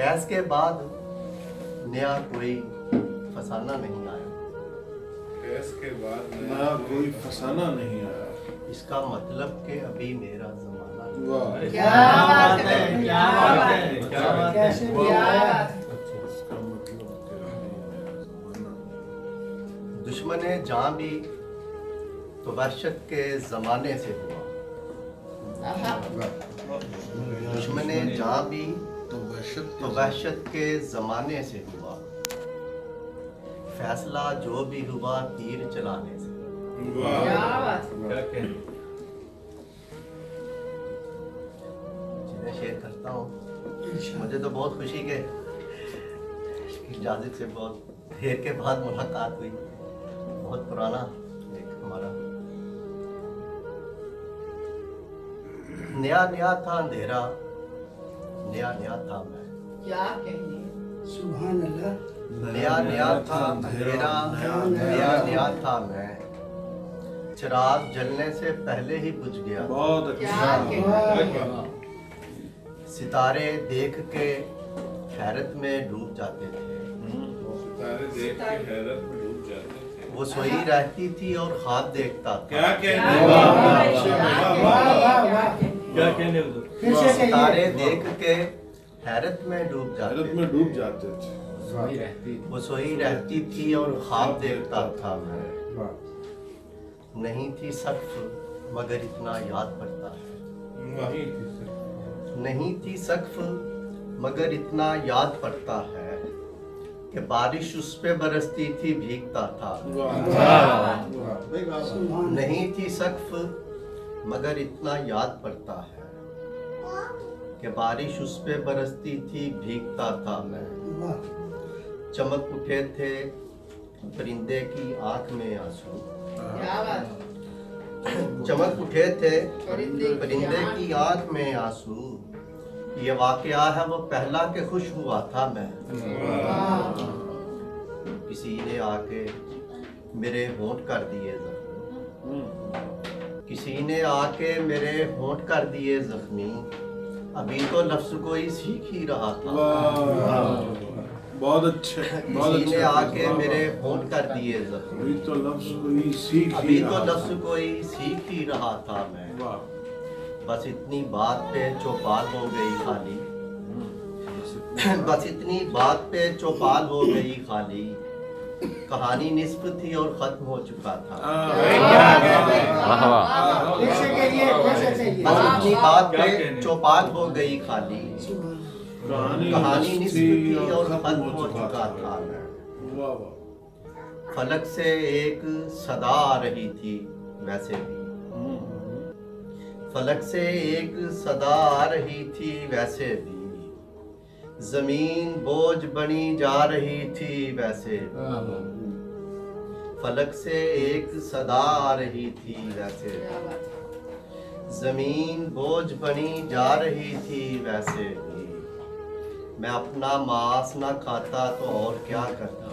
कैस के बाद नया कोई फसाना नहीं आया। कैस के बाद नया कोई फसाना नहीं आया। इसका मतलब कि अभी मेरा जमाना नहीं। वाह, क्या बात है, क्या बात है, क्या बात है, इसका मतलब तेरा जमाना। दुश्मने जहाँ भी तो वहशत के जमाने से हुआ। दुश्मने जहाँ भी तो वहशत के जमाने से हुआ। फैसला जो भी हुआ तीर चलाने से। जिन्हें शेयर करता हूँ, मुझे तो बहुत खुशी के इजाज़त से बहुत देर के बाद मुलाकात हुई। बहुत पुराना एक हमारा नया नया था अंधेरा, नया नया था मैं। क्या कहने, सुभान अल्लाह। नया नया था अंधेरा, नया नया था मैं। चिराग जलने से पहले ही बुझ गया। बहुत क्या कहने, सितारे देख के हैरत में डूब जाते थे। सितारे देख के हैरत में डूब जाते थे। वो सोई रहती थी और ख्वाब देखता था। क्या कहने, क्या कहने फिर से सितारे कहिए। देख के हैरत में डूब जाते हैरत में थे। डूब जाते थे। वो सोई रहती थी और ख्वाब देखता था मैं। नहीं थी सख्फ मगर इतना याद पड़ता है। नहीं थी सख्फ मगर इतना याद पड़ता है कि बारिश उस पे बरसती थी भीगता था। नहीं थी सख्फ मगर इतना याद पड़ता है कि बारिश उस पे बरसती थी भीगता था मैं। चमक उठे थे परिंदे की आंख में आंसू। क्या बात, चमक उठे थे परिंदे की आंख में आंसू। ये वाकया है वो पहला के खुश हुआ था मैं। किसी ने आके मेरे होंठ कर दिए जख्मी। किसी ने आके मेरे होंठ कर दिए जख्मी। अभी तो लफ्ज कोई सीख ही रहा था। बहुत अच्छे, बहुत किसी ने अच्छे। आके मेरे होंठ कर दिए जख्मी। अभी तो लफ्ज कोई सीख अभी ही तो रहा लफ्ज था। कोई सीख ही रहा था मैं। वाह, बस इतनी बात पे चौपाल हो गई खाली। बस इतनी बात पे चौपाल हो गई खाली। कहानी निस्फ थी और खत्म हो चुका था। फिर से कहिए, फिर से कहिए। बस इतनी बात पे चौपाल हो गई खाली। कहानी निस्फ थी और खत्म हो चुका था मैं। वाह वाह। फलक से एक सदा आ रही थी वैसे भी। फलक से एक सदा आ रही थी वैसे भी। जमीन बोझ बनी जा रही थी वैसे भी। फलक से एक सदा आ रही थी वैसे क्या भी। बात, जमीन बोझ बनी जा रही थी वैसे भी। मैं अपना मांस ना खाता तो और क्या करता।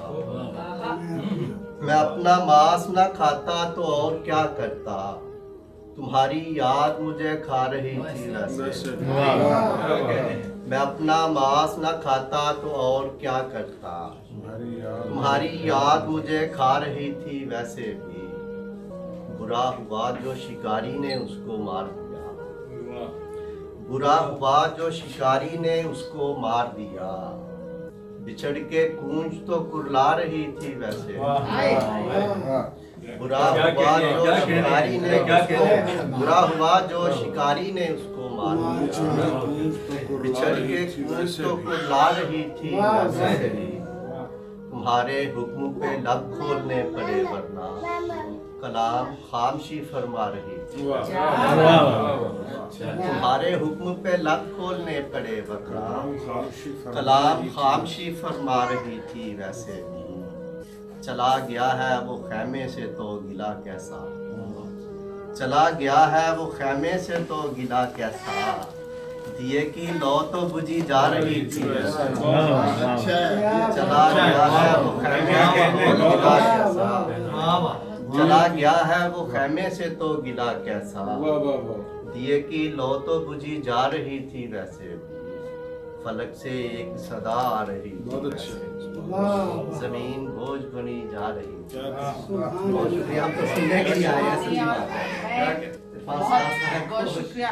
मैं अपना मांस ना खाता तो और क्या करता। तुम्हारी याद मुझे खा रही थी वैसे। मैं अपना मांस ना खाता तो और क्या करता। तुम्हारी याद मुझे खा रही थी वैसे भी। बुरा हुआ जो शिकारी ने उसको मार दिया। बुरा हुआ जो शिकारी ने उसको मार दिया। बिछड़ के कूंज तो कुरला रही थी वैसे। बुरा हुआ जो शिकारी ने बुरा हुआ जो शिकारी ने उसको मार दिया। बिछड़ के कूंज तो कुरला रही थी वैसे भी। तुम्हारे हुक्म पे लब खोलने पड़े वरना कलाम खामशी फरमा रही थी। तुम्हारे हुक्म पे लब खोलने पड़े वरना कलाम खामशी फरमा रही थी वैसे भी। चला गया है वो खैमे से तो गिला कैसा। चला गया है वो खैमे से तो गिला कैसा। दिए की लौ तो बुझी जा रही थी। चला गया है वो खैमे से तो गिला कैसा। चला गया है वो खैमे से तो गिला कैसा। दिए की लौ तो बुझी जा रही थी वैसे भी। फलक से एक सदा आ रही थी बहुत अच्छे। वैसे वाह जमीन बोझ बनी जा रही थी। क्या सुभान बहुत अल्लाह। शुक्रिया, हम तो सुनने के लिए आए हैं, सच्ची बात है। बहुत शुक्रिया।